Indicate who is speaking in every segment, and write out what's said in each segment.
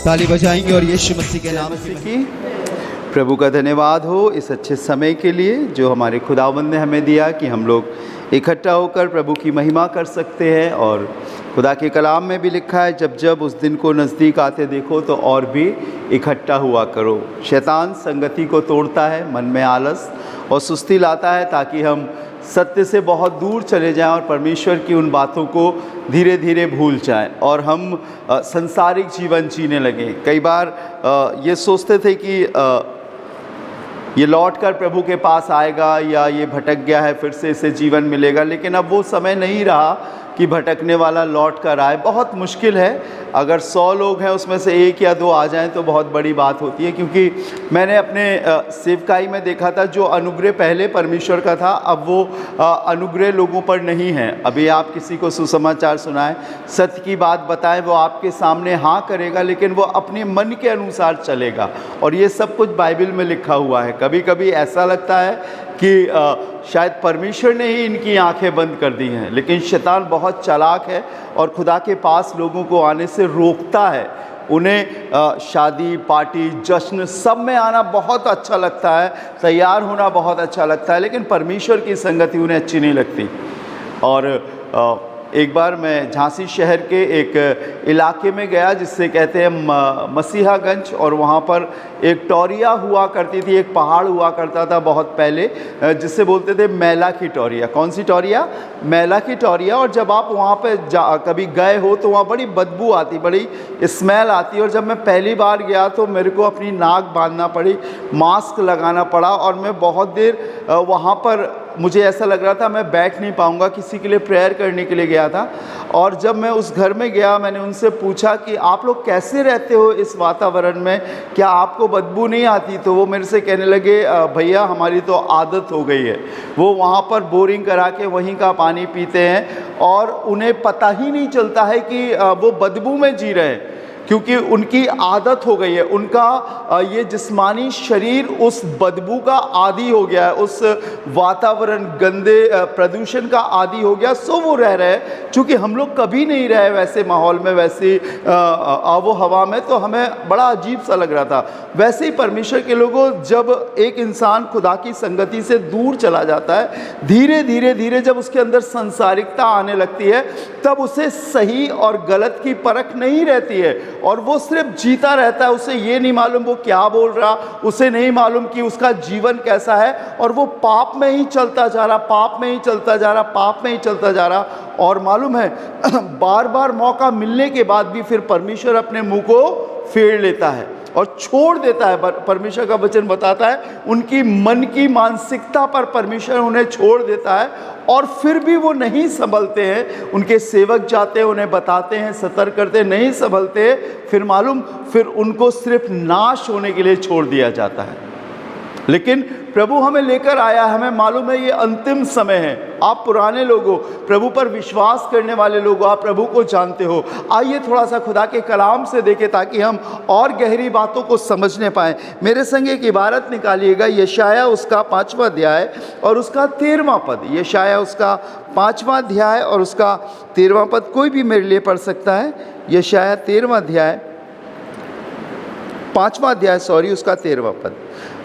Speaker 1: ताली बजाएंगे और यीशु मसीह के नाम से
Speaker 2: की प्रभु का धन्यवाद हो इस अच्छे समय के लिए जो हमारे खुदावंद ने हमें दिया कि हम लोग इकट्ठा होकर प्रभु की महिमा कर सकते हैं। और खुदा के कलाम में भी लिखा है, जब जब उस दिन को नज़दीक आते देखो तो और भी इकट्ठा हुआ करो। शैतान संगति को तोड़ता है, मन में आलस और सुस्ती लाता है ताकि हम सत्य से बहुत दूर चले जाएं और परमेश्वर की उन बातों को धीरे धीरे भूल जाएं और हम संसारिक जीवन जीने लगें। कई बार ये सोचते थे कि ये लौट कर प्रभु के पास आएगा या ये भटक गया है फिर से इसे जीवन मिलेगा, लेकिन अब वो समय नहीं रहा कि भटकने वाला लौट कर आए। बहुत मुश्किल है, अगर 100 लोग हैं उसमें से 1 या 2 आ जाएं तो बहुत बड़ी बात होती है। क्योंकि मैंने अपने सेवकाई में देखा था, जो अनुग्रह पहले परमेश्वर का था अब वो अनुग्रह लोगों पर नहीं है। अभी आप किसी को सुसमाचार सुनाएं, सत्य की बात बताएं, वो आपके सामने हाँ करेगा लेकिन वो अपने मन के अनुसार चलेगा। और ये सब कुछ बाइबल में लिखा हुआ है। कभी कभी ऐसा लगता है कि शायद परमेश्वर ने ही इनकी आंखें बंद कर दी हैं, लेकिन शैतान बहुत चालाक है और खुदा के पास लोगों को आने से रोकता है। उन्हें शादी पार्टी जश्न सब में आना बहुत अच्छा लगता है, तैयार होना बहुत अच्छा लगता है, लेकिन परमेश्वर की संगति उन्हें अच्छी नहीं लगती। और एक बार मैं झांसी शहर के एक इलाके में गया जिससे कहते हैं मसीहागंज, और वहाँ पर एक टोरिया हुआ करती थी, एक पहाड़ हुआ करता था बहुत पहले, जिससे बोलते थे मैला की टोरिया। कौन सी टोरिया? मैला की टोरिया। और जब आप वहाँ पे कभी गए हो तो वहाँ बड़ी बदबू आती, बड़ी स्मेल आती। और जब मैं पहली बार गया तो मेरे को अपनी नाक बांधना पड़ी, मास्क लगाना पड़ा, और मैं बहुत देर वहाँ पर मुझे ऐसा लग रहा था मैं बैठ नहीं पाऊँगा। किसी के लिए प्रेयर करने के लिए गया था, और जब मैं उस घर में गया मैंने उनसे पूछा कि आप लोग कैसे रहते हो इस वातावरण में, क्या आपको बदबू नहीं आती? तो वो मेरे से कहने लगे, भैया हमारी तो आदत हो गई है। वो वहाँ पर बोरिंग करा के वहीं का पानी पीते हैं और उन्हें पता ही नहीं चलता है कि वो बदबू में जी रहे हैं, क्योंकि उनकी आदत हो गई है। उनका ये जिस्मानी शरीर उस बदबू का आदी हो गया है, उस वातावरण गंदे प्रदूषण का आदी हो गया। सो वो रह रहे हैं। चूँकि हम लोग कभी नहीं रहे वैसे माहौल में, वैसी आबो हवा में, तो हमें बड़ा अजीब सा लग रहा था। वैसे ही परमेश्वर के लोगों, जब एक इंसान खुदा की संगति से दूर चला जाता है, धीरे धीरे धीरे जब उसके अंदर संसारिकता आने लगती है, तब उसे सही और गलत की परख नहीं रहती है और वो सिर्फ जीता रहता है। उसे ये नहीं मालूम वो क्या बोल रहा, उसे नहीं मालूम कि उसका जीवन कैसा है, और वो पाप में ही चलता जा रहा, पाप में ही चलता जा रहा, पाप में ही चलता जा रहा। और मालूम है बार बार मौका मिलने के बाद भी फिर परमेश्वर अपने मुंह को फेर लेता है और छोड़ देता है। परमेश्वर का वचन बताता है उनकी मन की मानसिकता पर परमेश्वर उन्हें छोड़ देता है, और फिर भी वो नहीं संभलते हैं। उनके सेवक जाते हैं, उन्हें बताते हैं, सतर्क करते हैं, नहीं संभलते, फिर उनको सिर्फ नाश होने के लिए छोड़ दिया जाता है। लेकिन प्रभु हमें लेकर आया, हमें मालूम है ये अंतिम समय है। आप पुराने लोग हो, प्रभु पर विश्वास करने वाले लोग हो, आप प्रभु को जानते हो। आइए थोड़ा सा खुदा के कलाम से देखें ताकि हम और गहरी बातों को समझने पाएं। मेरे संग एक इबारत निकालिएगा, यशाया उसका 5वां अध्याय और उसका 13वां पद। यशाया उसका 5वां अध्याय और उसका 13वां पद। कोई भी मेरे लिए पढ़ सकता है। यशाया 13वां अध्याय, 5वां अध्याय उसका 13वां पद,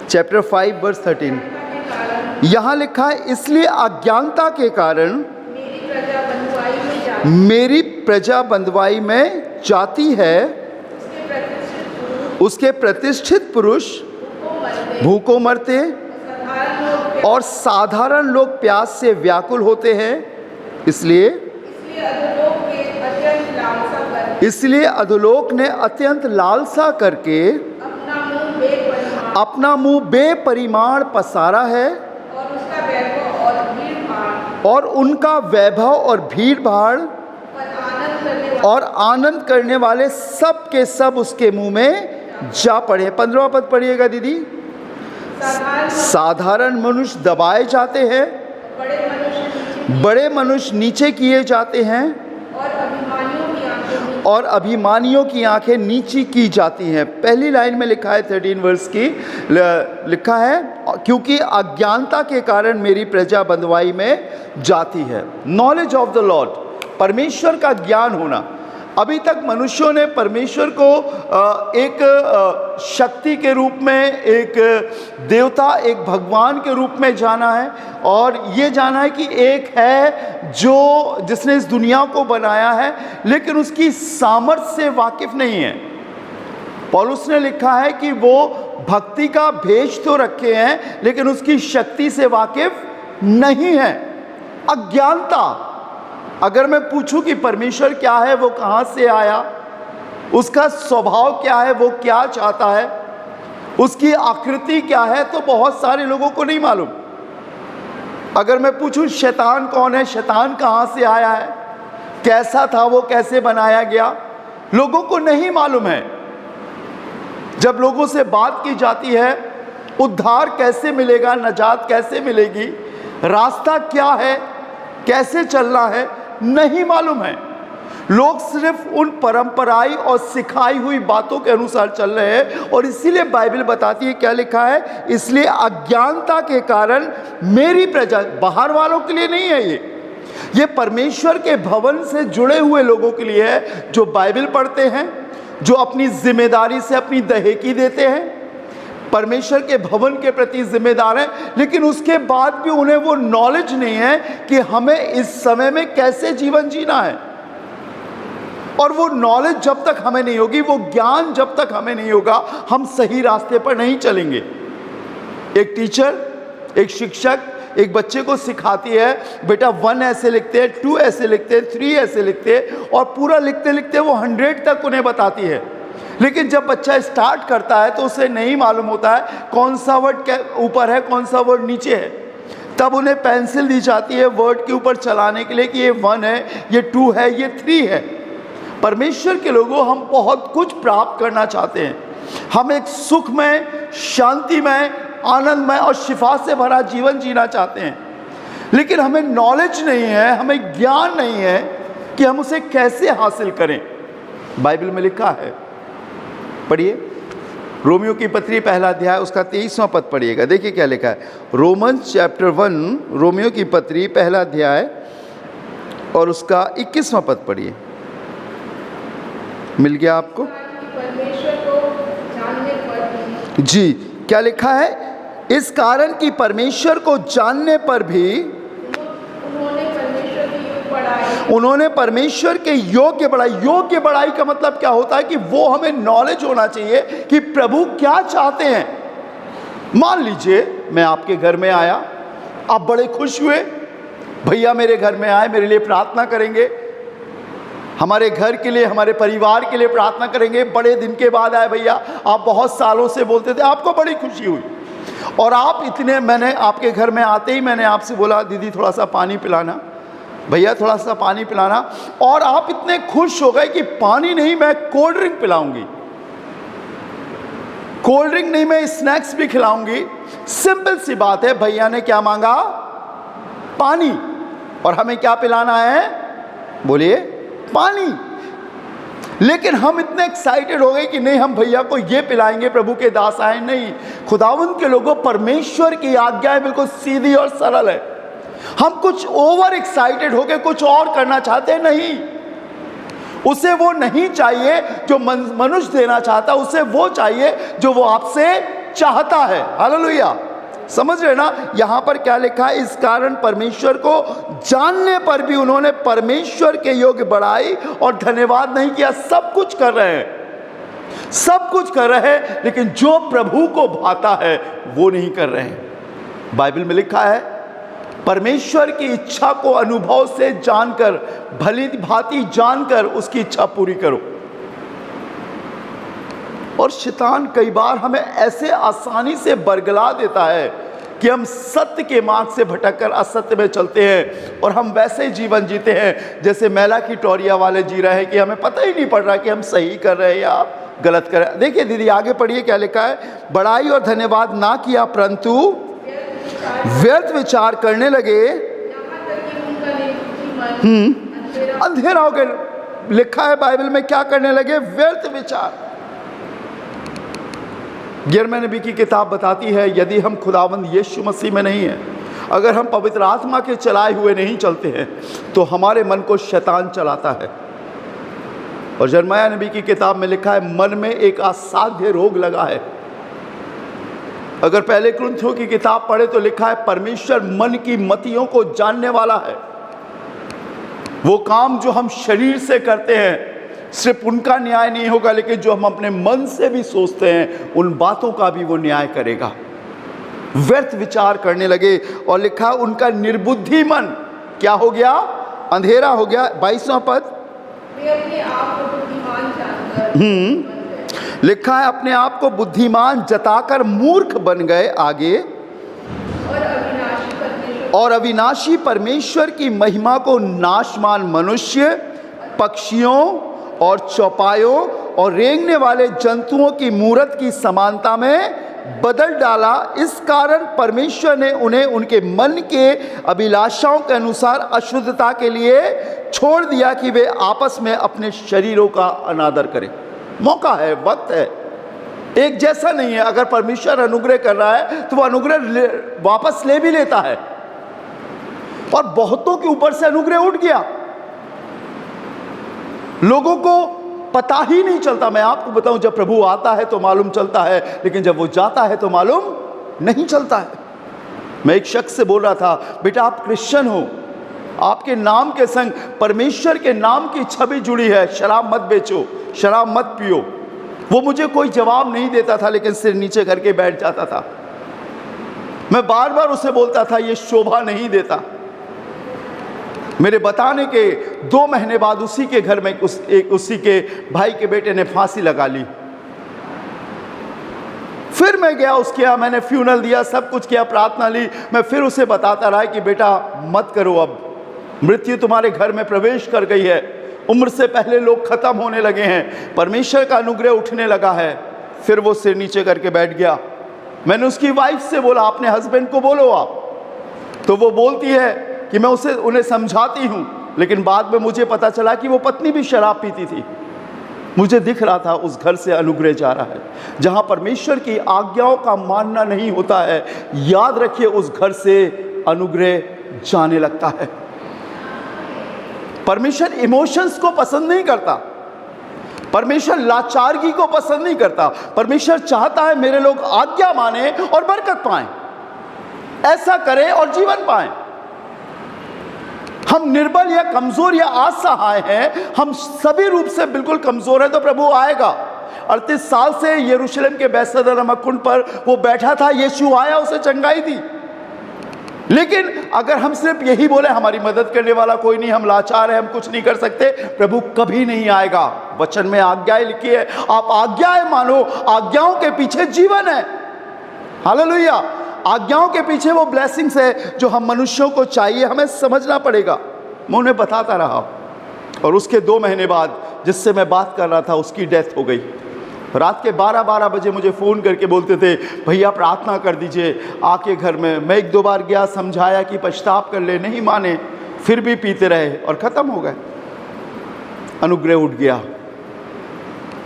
Speaker 2: चैप्टर 5 वर्स 13। यहाँ लिखा है, इसलिए अज्ञानता के कारण मेरी प्रजा बंधुआई में जाती है, उसके प्रतिष्ठित पुरुष भूखों मरते और साधारण लोग प्यास से व्याकुल होते हैं। इसलिए अधोलोक ने अत्यंत लालसा करके अपना मुंह बेपरिमाण पसारा है, और उनका वैभव और भीड़ भाड़ और आनंद करने वाले सब के सब उसके मुंह में जा पड़े। 15वां पद पढ़िएगा दीदी। साधारण मनुष्य दबाए जाते हैं, बड़े मनुष्य नीचे किए जाते हैं, और अभिमानियों की आंखें नीची की जाती हैं। पहली लाइन में लिखा है 13 वर्स की, लिखा है क्योंकि अज्ञानता के कारण मेरी प्रजा बंधुआई में जाती है। नॉलेज ऑफ द लॉर्ड, परमेश्वर का ज्ञान होना। अभी तक मनुष्यों ने परमेश्वर को एक शक्ति के रूप में, एक देवता, एक भगवान के रूप में जाना है, और ये जाना है कि एक है जिसने इस दुनिया को बनाया है, लेकिन उसकी सामर्थ्य से वाकिफ नहीं है। पौलुस ने लिखा है कि वो भक्ति का भेष तो रखे हैं, लेकिन उसकी शक्ति से वाकिफ नहीं है। अज्ञानता। अगर मैं पूछूं कि परमेश्वर क्या है, वो कहां से आया, उसका स्वभाव क्या है, वो क्या चाहता है, उसकी आकृति क्या है, तो बहुत सारे लोगों को नहीं मालूम। अगर मैं पूछूं शैतान कौन है, शैतान कहां से आया है, कैसा था वो, कैसे बनाया गया, लोगों को नहीं मालूम है। जब लोगों से बात की जाती है उद्धार कैसे मिलेगा, नजात कैसे मिलेगी, रास्ता क्या है, कैसे चलना है, नहीं मालूम है। लोग सिर्फ उन परंपराई और सिखाई हुई बातों के अनुसार चल रहे हैं, और इसीलिए बाइबल बताती है, क्या लिखा है, इसलिए अज्ञानता के कारण मेरी प्रजा, बाहर वालों के लिए नहीं है ये परमेश्वर के भवन से जुड़े हुए लोगों के लिए है, जो बाइबल पढ़ते हैं, जो अपनी जिम्मेदारी से अपनी दहेकी देते हैं, परमेश्वर के भवन के प्रति जिम्मेदार हैं, लेकिन उसके बाद भी उन्हें वो नॉलेज नहीं है कि हमें इस समय में कैसे जीवन जीना है। और वो नॉलेज जब तक हमें नहीं होगी, वो ज्ञान जब तक हमें नहीं होगा, हम सही रास्ते पर नहीं चलेंगे। एक टीचर, एक शिक्षक एक बच्चे को सिखाती है, बेटा 1 ऐसे लिखते हैं, 2 ऐसे लिखते हैं, 3 ऐसे लिखते हैं, और पूरा लिखते लिखते वो 100 तक उन्हें बताती है। लेकिन जब बच्चा स्टार्ट करता है तो उसे नहीं मालूम होता है कौन सा वर्ड ऊपर है, कौन सा वर्ड नीचे है। तब उन्हें पेंसिल दी जाती है वर्ड के ऊपर चलाने के लिए कि ये 1 है, ये 2 है, ये 3 है। परमेश्वर के लोगों, हम बहुत कुछ प्राप्त करना चाहते हैं। हम एक सुखमय, शांतिमय, आनंदमय और शिफा से भरा जीवन जीना चाहते हैं, लेकिन हमें नॉलेज नहीं है, हमें ज्ञान नहीं है कि हम उसे कैसे हासिल करें। बाइबल में लिखा है, पढ़िए, रोमियो की पत्री 1 अध्याय उसका 23वां पद पढ़िएगा। देखिए क्या लिखा है, रोमन्स चैप्टर 1, रोमियो की पत्री 1 अध्याय और उसका 21वां पद पढ़िए। मिल गया आपको?
Speaker 3: परमेश्वर को जानने पर
Speaker 2: जी, क्या लिखा है, इस कारण कि परमेश्वर को जानने पर भी उन्होंने परमेश्वर के योग्य बढ़ाई। योग्य बढ़ाई का मतलब क्या होता है कि वो हमें नॉलेज होना चाहिए कि प्रभु क्या चाहते हैं। मान लीजिए मैं आपके घर में आया, आप बड़े खुश हुए, भैया मेरे घर में आए, मेरे लिए प्रार्थना करेंगे, हमारे घर के लिए, हमारे परिवार के लिए प्रार्थना करेंगे। बड़े दिन के बाद आए भैया, आप बहुत सालों से बोलते थे, आपको बड़ी खुशी हुई, और आप मैंने आपके घर में आते ही मैंने आपसे बोला, दीदी थोड़ा सा पानी पिलाना, भैया थोड़ा सा पानी पिलाना, और आप इतने खुश हो गए कि पानी नहीं, मैं कोल्ड ड्रिंक पिलाऊंगी, कोल्ड ड्रिंक नहीं, मैं स्नैक्स भी खिलाऊंगी। सिंपल सी बात है, भैया ने क्या मांगा? पानी, और हमें क्या पिलाना है? बोलिए, पानी। लेकिन हम इतने एक्साइटेड हो गए कि नहीं, हम भैया को ये पिलाएंगे, प्रभु के दास आए। नहीं, खुदावंद के लोगों, परमेश्वर की आज्ञाएं बिल्कुल सीधी और सरल है। हम कुछ ओवर एक्साइटेड होकर कुछ और करना चाहते हैं, नहीं, उसे वो नहीं चाहिए जो मनुष्य देना चाहता, उसे वो चाहिए जो वो आपसे चाहता है। हालेलुया, समझ रहे ना? यहां पर क्या लिखा है, इस कारण परमेश्वर को जानने पर भी उन्होंने परमेश्वर के योग्य बढ़ाई और धन्यवाद नहीं किया। सब कुछ कर रहे हैं, सब कुछ कर रहे हैं, लेकिन जो प्रभु को भाता है वो नहीं कर रहे हैं। बाइबल में लिखा है, परमेश्वर की इच्छा को अनुभव से जानकर, भली भांति जानकर उसकी इच्छा पूरी करो। और शैतान कई बार हमें ऐसे आसानी से बरगला देता है कि हम सत्य के मार्ग से भटककर असत्य में चलते हैं, और हम वैसे ही जीवन जीते हैं जैसे मैला की टोरिया वाले जी रहे हैं, कि हमें पता ही नहीं पड़ रहा कि हम सही कर रहे हैं या गलत कर रहे हैं। देखिए दीदी, आगे पढ़िए, क्या लिखा है, बढ़ाई और धन्यवाद ना किया, परंतु व्यर्थ विचार करने लगे, अंधेरा हो गया। लिखा है बाइबल में, क्या करने लगे? व्यर्थ विचार। 11वें नबी की किताब बताती है, यदि हम खुदावंद यीशु मसीह में नहीं हैं, अगर हम पवित्र आत्मा के चलाए हुए नहीं चलते हैं, तो हमारे मन को शैतान चलाता है। और यिर्मयाह नबी की किताब में लिखा है मन में एक असाध्य रोग लगा है। अगर पहले कुरिन्थियों की किताब पढ़े तो लिखा है परमेश्वर मन की मतियों को जानने वाला है। वो काम जो हम शरीर से करते हैं सिर्फ उनका न्याय नहीं होगा, लेकिन जो हम अपने मन से भी सोचते हैं उन बातों का भी वो न्याय करेगा। व्यर्थ विचार करने लगे और लिखा उनका निर्बुद्धि मन क्या हो गया, अंधेरा हो गया। 22वां पद,
Speaker 3: वे अपने आप को बुद्धिमान जानकर
Speaker 2: लिखा है अपने आप को बुद्धिमान जताकर मूर्ख बन गए। आगे, और अविनाशी परमेश्वर की महिमा को नाशमान मनुष्य, पक्षियों और चौपायों और रेंगने वाले जंतुओं की मूरत की समानता में बदल डाला। इस कारण परमेश्वर ने उन्हें उनके मन के अभिलाषाओं के अनुसार अशुद्धता के लिए छोड़ दिया कि वे आपस में अपने शरीरों का अनादर करें। मौका है, वक्त है, एक जैसा नहीं है। अगर परमेश्वर अनुग्रह कर रहा है तो वो अनुग्रह वापस ले भी लेता है, और बहुतों के ऊपर से अनुग्रह उठ गया। लोगों को पता ही नहीं चलता। मैं आपको बताऊं, जब प्रभु आता है तो मालूम चलता है, लेकिन जब वो जाता है तो मालूम नहीं चलता है। मैं एक शख्स से बोल रहा था, बेटा आप क्रिश्चियन हो, आपके नाम के संग परमेश्वर के नाम की छवि जुड़ी है, शराब मत बेचो, शराब मत पियो। वो मुझे कोई जवाब नहीं देता था, लेकिन सिर नीचे करके बैठ जाता था। मैं बार बार उसे बोलता था ये शोभा नहीं देता। मेरे बताने के 2 महीने बाद उसी के घर में उसी के भाई के बेटे ने फांसी लगा ली। फिर मैं गया उसके यहाँ, मैंने फ्यूनल दिया, सब कुछ किया, प्रार्थना ली। मैं फिर उसे बताता रहा कि बेटा मत करो, अब मृत्यु तुम्हारे घर में प्रवेश कर गई है, उम्र से पहले लोग खत्म होने लगे हैं, परमेश्वर का अनुग्रह उठने लगा है। फिर वो सिर नीचे करके बैठ गया। मैंने उसकी वाइफ से बोला अपने हस्बैंड को बोलो आप, तो वो बोलती है कि मैं उन्हें समझाती हूँ, लेकिन बाद में मुझे पता चला कि वो पत्नी भी शराब पीती थी। मुझे दिख रहा था उस घर से अनुग्रह जा रहा है। जहाँ परमेश्वर की आज्ञाओं का मानना नहीं होता है, याद रखिए उस घर से अनुग्रह जाने लगता है। परमेश्वर इमोशंस को पसंद नहीं करता, परमेश्वर लाचारगी को पसंद नहीं करता। परमेश्वर चाहता है मेरे लोग आज्ञा माने और बरकत पाएं, ऐसा करें और जीवन पाएं। हम निर्बल या कमजोर या असहाय हैं, हम सभी रूप से बिल्कुल कमजोर हैं, तो प्रभु आएगा। 38 साल से यरूशलेम के बैतसैदा नमक कुंड पर वो बैठा था, यीशु आया, उसे चंगाई दी। लेकिन अगर हम सिर्फ यही बोले हमारी मदद करने वाला कोई नहीं, हम लाचार हैं, हम कुछ नहीं कर सकते, प्रभु कभी नहीं आएगा। वचन में आज्ञाएं लिखी है, आप आज्ञाएं मानो, आज्ञाओं के पीछे जीवन है। हालेलुया। आज्ञाओं के पीछे वो ब्लेसिंग्स है जो हम मनुष्यों को चाहिए, हमें समझना पड़ेगा। मैं उन्हें बताता रहा, और उसके 2 महीने बाद जिससे मैं बात कर रहा था उसकी डेथ हो गई। रात के 12-12 बजे मुझे फ़ोन करके बोलते थे भैया प्रार्थना कर दीजिए आके घर में। मैं 1-2 बार गया, समझाया कि पछताव कर ले, नहीं माने, फिर भी पीते रहे और ख़त्म हो गए। अनुग्रह उठ गया।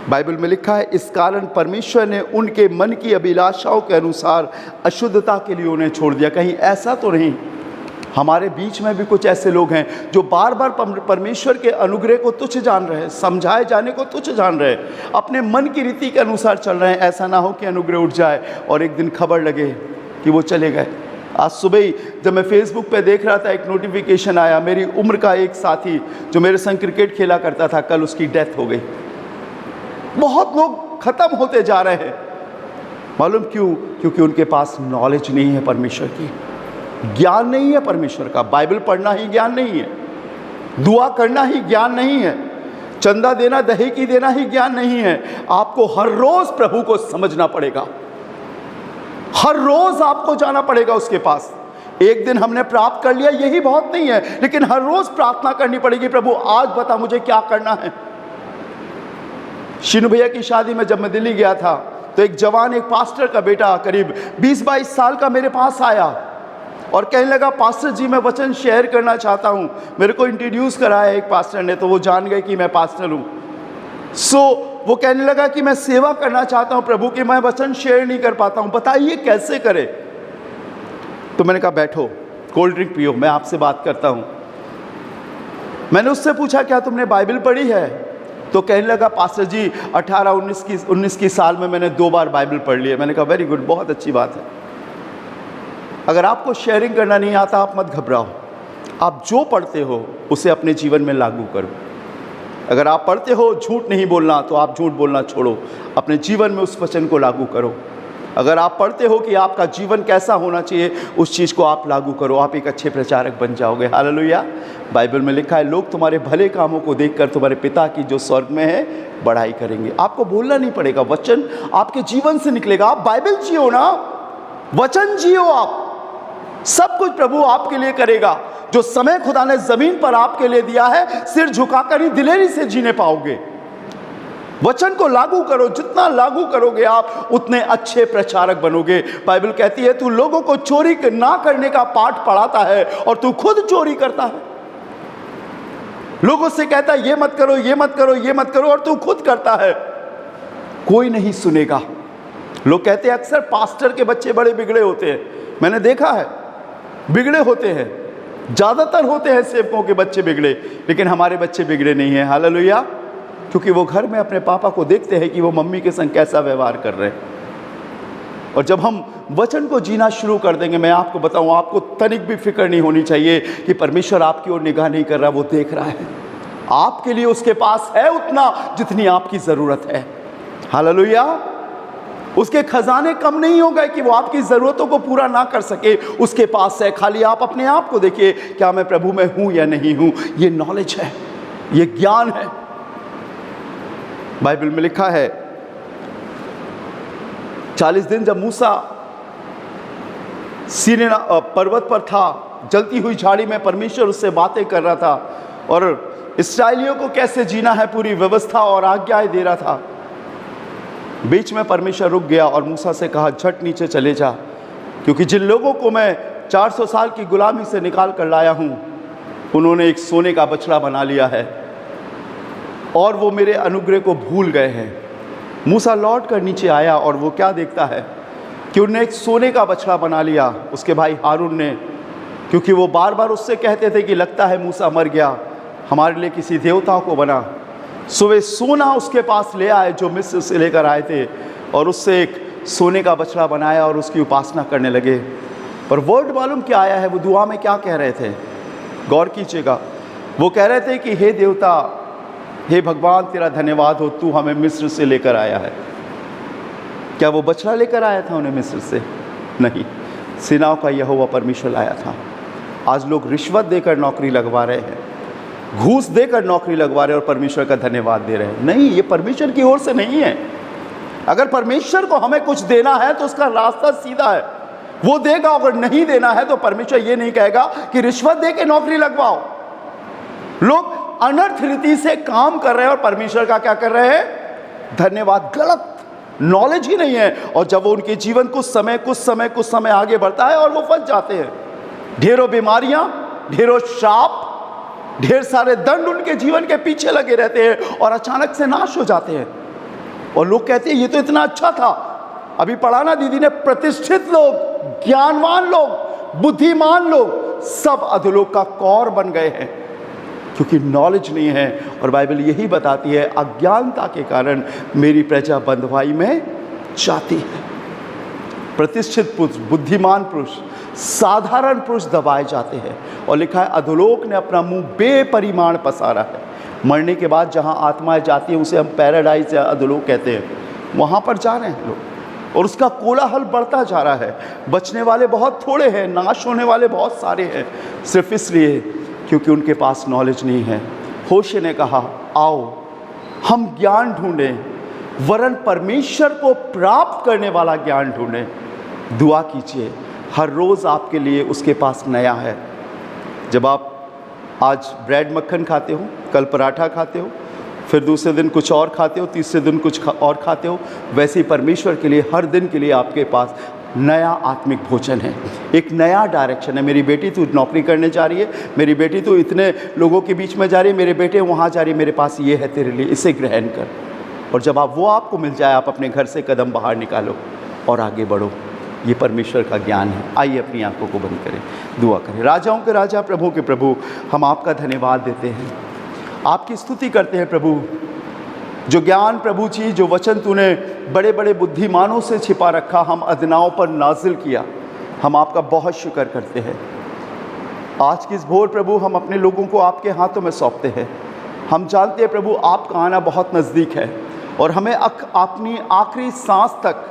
Speaker 2: बाइबल में लिखा है इस कारण परमेश्वर ने उनके मन की अभिलाषाओं के अनुसार अशुद्धता के लिए उन्हें छोड़ दिया। कहीं ऐसा तो नहीं हमारे बीच में भी कुछ ऐसे लोग हैं जो बार बार परमेश्वर के अनुग्रह को तुच्छ जान रहे हैं, समझाए जाने को तुच्छ जान रहे हैं, अपने मन की रीति के अनुसार चल रहे हैं। ऐसा ना हो कि अनुग्रह उठ जाए और एक दिन खबर लगे कि वो चले गए। आज सुबह ही जब मैं फेसबुक पे देख रहा था, एक नोटिफिकेशन आया, मेरी उम्र का एक साथी जो मेरे संग क्रिकेट खेला करता था, कल उसकी डेथ हो गई। बहुत लोग खत्म होते जा रहे हैं। मालूम क्यों? क्योंकि उनके पास नॉलेज नहीं है परमेश्वर की, ज्ञान नहीं है परमेश्वर का। बाइबल पढ़ना ही ज्ञान नहीं है, दुआ करना ही ज्ञान नहीं है, चंदा देना, दही की देना ही ज्ञान नहीं है। आपको हर रोज प्रभु को समझना पड़ेगा, हर रोज आपको जाना पड़ेगा उसके पास। एक दिन हमने प्राप्त कर लिया यही बहुत नहीं है, लेकिन हर रोज प्रार्थना करनी पड़ेगी, प्रभु आज बता मुझे क्या करना है। शीनू भैया की शादी में जब मैं दिल्ली गया था तो एक जवान, एक पास्टर का बेटा करीब 20-22 साल का मेरे पास आया और कहने लगा पास्टर जी मैं वचन शेयर करना चाहता हूँ। मेरे को इंट्रोड्यूस कराया एक पास्टर ने, तो वो जान गए कि मैं पास्टर हूँ। वो कहने लगा कि मैं सेवा करना चाहता हूँ प्रभु की, मैं वचन शेयर नहीं कर पाता हूँ, बताइए कैसे करे। तो मैंने कहा बैठो, कोल्ड ड्रिंक पियो, मैं आपसे बात करता हूँ। मैंने उससे पूछा क्या तुमने बाइबल पढ़ी है? तो कहने लगा पास्टर जी 19 की साल में मैंने 2 बार बाइबल पढ़ ली है। मैंने कहा वेरी गुड, बहुत अच्छी बात है। अगर आपको शेयरिंग करना नहीं आता आप मत घबराओ, आप जो पढ़ते हो उसे अपने जीवन में लागू करो। अगर आप पढ़ते हो झूठ नहीं बोलना तो आप झूठ बोलना छोड़ो, अपने जीवन में उस वचन को लागू करो। अगर आप पढ़ते हो कि आपका जीवन कैसा होना चाहिए उस चीज़ को आप लागू करो, आप एक अच्छे प्रचारक बन जाओगे। हालेलुया। बाइबल में लिखा है लोग तुम्हारे भले कामों को देखकर तुम्हारे पिता की जो स्वर्ग में है बड़ाई करेंगे। आपको बोलना नहीं पड़ेगा, वचन आपके जीवन से निकलेगा। आप बाइबल जियो ना, वचन जियो, आप सब कुछ प्रभु आपके लिए करेगा। जो समय खुदा ने जमीन पर आपके लिए दिया है सिर झुकाकर ही दिलेरी से जीने पाओगे। वचन को लागू करो, जितना लागू करोगे आप उतने अच्छे प्रचारक बनोगे। बाइबल कहती है तू लोगों को चोरी ना करने का पाठ पढ़ाता है और तू खुद चोरी करता है। लोगों से कहता है ये मत करो, ये मत करो, ये मत करो, और तू खुद करता है। कोई नहीं सुनेगा। लोग कहते हैं अक्सर पास्टर के बच्चे बड़े बिगड़े होते हैं। मैंने देखा है, बिगड़े होते हैं, ज्यादातर होते हैं सेवकों के बच्चे बिगड़े, लेकिन हमारे बच्चे बिगड़े नहीं हैं। हालेलुया। क्योंकि वो घर में अपने पापा को देखते हैं कि वो मम्मी के संग कैसा व्यवहार कर रहे हैं। और जब हम वचन को जीना शुरू कर देंगे, मैं आपको बताऊं, आपको तनिक भी फिक्र नहीं होनी चाहिए कि परमेश्वर आपकी ओर निगाह नहीं कर रहा, वो देख रहा है। आपके लिए उसके पास है उतना जितनी आपकी ज़रूरत है। हालेलुया। उसके खजाने कम नहीं हो गए कि वो आपकी ज़रूरतों को पूरा ना कर सके, उसके पास है। खाली आप अपने आप को देखिए, क्या मैं प्रभु में हूँ या नहीं हूँ। ये नॉलेज है, ये ज्ञान है। बाइबल में लिखा है 40 दिन जब मूसा सीने पर्वत पर था, जलती हुई झाड़ी में परमेश्वर उससे बातें कर रहा था और इस्राएलियों को कैसे जीना है पूरी व्यवस्था और आज्ञाएं दे रहा था। बीच में परमेश्वर रुक गया और मूसा से कहा झट नीचे चले जा, क्योंकि जिन लोगों को मैं 400 साल की गुलामी से निकाल कर लाया हूं उन्होंने एक सोने का बछड़ा बना लिया है और वो मेरे अनुग्रह को भूल गए हैं। मूसा लौट कर नीचे आया और वो क्या देखता है कि उन्होंने एक सोने का बछड़ा बना लिया। उसके भाई हारून ने, क्योंकि वो बार बार उससे कहते थे कि लगता है मूसा मर गया, हमारे लिए किसी देवता को बना। सो वे सोना उसके पास ले आए जो मिस्र से लेकर आए थे और उससे एक सोने का बछड़ा बनाया और उसकी उपासना करने लगे। पर वर्ड मालूम क्या आया है, वो दुआ में क्या कह रहे थे, गौर कीजिएगा। वो कह रहे थे कि हे देवता, हे भगवान, तेरा धन्यवाद हो, तू हमें मिस्र से लेकर आया है। क्या वो बछड़ा लेकर आया था उन्हें मिस्र से? नहीं, सेनाओं का यहोवा परमेश्वर लाया था। आज लोग रिश्वत देकर नौकरी लगवा रहे हैं, घूस देकर नौकरी लगवा रहे हैं और परमेश्वर का धन्यवाद दे रहे हैं। नहीं, ये परमेश्वर की ओर से नहीं है। अगर परमेश्वर को हमें कुछ देना है तो उसका रास्ता सीधा है, वो देगा। अगर नहीं देना है तो परमेश्वर ये नहीं कहेगा कि रिश्वत दे के नौकरी लगवाओ। लोग अनर्थ रीति से काम कर रहे हैं और परमेश्वर का क्या कर रहे हैं? धन्यवाद। गलत, नॉलेज ही नहीं है। और जब वो उनके जीवन कुछ समय आगे बढ़ता है और वो फंस जाते हैं। ढेरों बीमारियां, ढेरों श्राप, ढेर सारे दंड उनके जीवन के पीछे लगे रहते हैं और अचानक से नाश हो जाते हैं। और लोग कहते हैं ये तो इतना अच्छा था। अभी पढ़ा ना दीदी ने, प्रतिष्ठित लोग, ज्ञानवान लोग, बुद्धिमान लोग सब अधोलोक का कौर बन गए हैं क्योंकि नॉलेज नहीं है। और बाइबल यही बताती है अज्ञानता के कारण मेरी प्रजा बंधुआई में जाती है। प्रतिष्ठित पुरुष, बुद्धिमान पुरुष, साधारण पुरुष दबाए जाते हैं। और लिखा है अधोलोक ने अपना मुंह बेपरिमाण पसारा है। मरने के बाद जहां आत्माएं जाती हैं उसे हम पैराडाइज या अधोलोक कहते हैं, वहां पर जा रहे हैं लोग और उसका कोलाहल बढ़ता जा रहा है। बचने वाले बहुत थोड़े हैं, नाश होने वाले बहुत सारे हैं, सिर्फ इसलिए क्योंकि उनके पास नॉलेज नहीं है। होशे ने कहा आओ हम ज्ञान ढूंढें, वरन परमेश्वर को प्राप्त करने वाला ज्ञान ढूंढें। दुआ कीजिए, हर रोज़ आपके लिए उसके पास नया है। जब आप आज ब्रेड मक्खन खाते हो, कल पराठा खाते हो, फिर दूसरे दिन कुछ और खाते हो, तीसरे दिन कुछ और खाते हो, वैसे ही परमेश्वर के लिए हर दिन के लिए आपके पास नया आत्मिक भोजन है, एक नया डायरेक्शन है। मेरी बेटी तू नौकरी करने जा रही है, मेरी बेटी तू इतने लोगों के बीच में जा रही है, मेरे बेटे वहाँ जा रही है, मेरे पास ये है तेरे लिए, इसे ग्रहण कर। और जब वो आपको मिल जाए, आप अपने घर से कदम बाहर निकालो और आगे बढ़ो। ये परमेश्वर का ज्ञान है। आइए अपनी आंखों को बंद करें, दुआ करें। राजाओं के राजा, प्रभु के प्रभु, हम आपका धन्यवाद देते हैं, आपकी स्तुति करते हैं प्रभु, जो ज्ञान प्रभु जी, जो वचन तूने बड़े बड़े बुद्धिमानों से छिपा रखा, हम अदनाओं पर नाजिल किया, हम आपका बहुत शुक्र करते हैं। आज की इस भोर प्रभु हम अपने लोगों को आपके हाथों में सौंपते हैं। हम जानते हैं प्रभु आपका आना बहुत नज़दीक है और हमें अपनी आखिरी सांस तक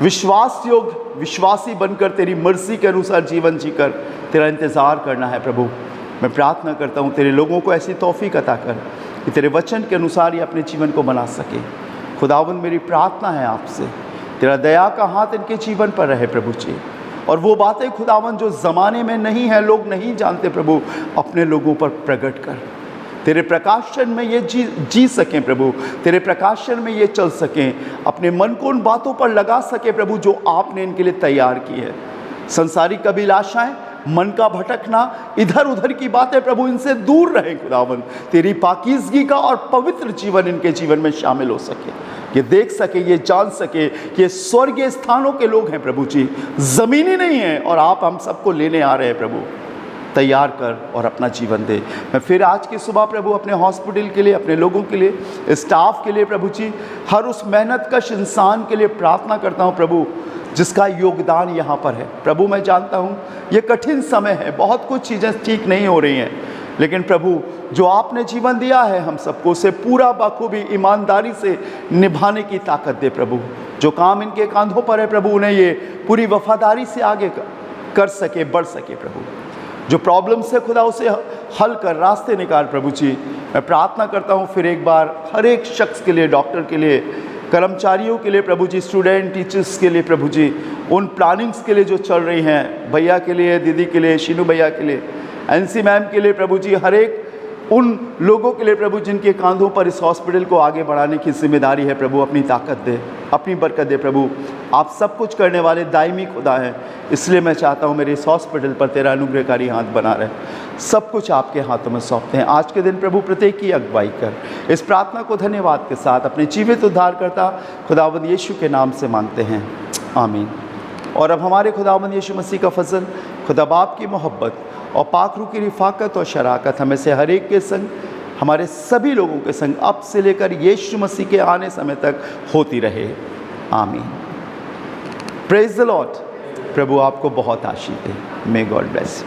Speaker 2: विश्वास योग विश्वासी बनकर तेरी मर्जी के अनुसार जीवन जीकर तेरा इंतज़ार करना है। प्रभु मैं प्रार्थना करता हूँ तेरे लोगों को ऐसी तौफीक अता कर कि तेरे वचन के अनुसार ये अपने जीवन को बना सके। खुदावंद मेरी प्रार्थना है आपसे, तेरा दया का हाथ इनके जीवन पर रहे प्रभु जी, और वो बातें खुदावंद जो ज़माने में नहीं है, लोग नहीं जानते प्रभु, अपने लोगों पर प्रकट कर। तेरे प्रकाशन में ये जी सकें प्रभु, तेरे प्रकाशन में ये चल सकें, अपने मन को उन बातों पर लगा सके प्रभु जो आपने इनके लिए तैयार की है। संसारिक अभिलाषाएं, मन का भटकना, इधर उधर की बातें प्रभु इनसे दूर रहें खुदावंद। तेरी पाकीज़गी का और पवित्र जीवन इनके जीवन में शामिल हो सके, ये देख सके, ये जान सके कि ये स्वर्गीय स्थानों के लोग हैं प्रभु जी, ज़मीनी नहीं हैं, और आप हम सबको लेने आ रहे हैं प्रभु। तैयार कर और अपना जीवन दे। मैं फिर आज की सुबह प्रभु अपने हॉस्पिटल के लिए, अपने लोगों के लिए, स्टाफ के लिए प्रभु जी, हर उस मेहनतकश इंसान के लिए प्रार्थना करता हूँ प्रभु जिसका योगदान यहाँ पर है। प्रभु मैं जानता हूँ ये कठिन समय है, बहुत कुछ चीज़ें ठीक नहीं हो रही हैं, लेकिन प्रभु जो आपने जीवन दिया है हम सबको उसे पूरा बाखूबी ईमानदारी से निभाने की ताकत दे प्रभु। जो काम इनके कांधों पर है प्रभु उन्हें ये पूरी वफादारी से आगे कर सके, बढ़ सके प्रभु। जो प्रॉब्लम्स है खुदा उसे हल कर, रास्ते निकाल प्रभु जी। मैं प्रार्थना करता हूँ फिर एक बार हर एक शख्स के लिए, डॉक्टर के लिए, कर्मचारियों के लिए प्रभु जी, स्टूडेंट टीचर्स के लिए प्रभु जी, उन प्लानिंग्स के लिए जो चल रही हैं, भैया के लिए, दीदी के लिए, शीनू भैया के लिए, एनसी मैम के लिए प्रभु जी, हर एक उन लोगों के लिए प्रभु जिनके कांधों पर इस हॉस्पिटल को आगे बढ़ाने की जिम्मेदारी है प्रभु, अपनी ताकत दे, अपनी बरकत दे प्रभु। आप सब कुछ करने वाले दायमी खुदा हैं, इसलिए मैं चाहता हूँ मेरे इस हॉस्पिटल पर तेरा अनुग्रहकारी हाथ बना रहे। सब कुछ आपके हाथों में सौंपते हैं। आज के दिन प्रभु प्रत्येक की अगुवाई कर। इस प्रार्थना को धन्यवाद के साथ अपने जीवित उद्धारकर्ता खुदावंद यीशु के नाम से मांगते हैं, आमीन। और अब हमारे खुदावंद यीशु मसीह का फजल, खुदा बाप की मोहब्बत और पाक रूह की रिफाकत और शराकत हमें से हर एक के संग, हमारे सभी लोगों के संग अब से लेकर यीशु मसीह के आने समय तक होती रहे, आमीन। Praise the Lord. प्रभु आपको बहुत आशीष दे। May God bless.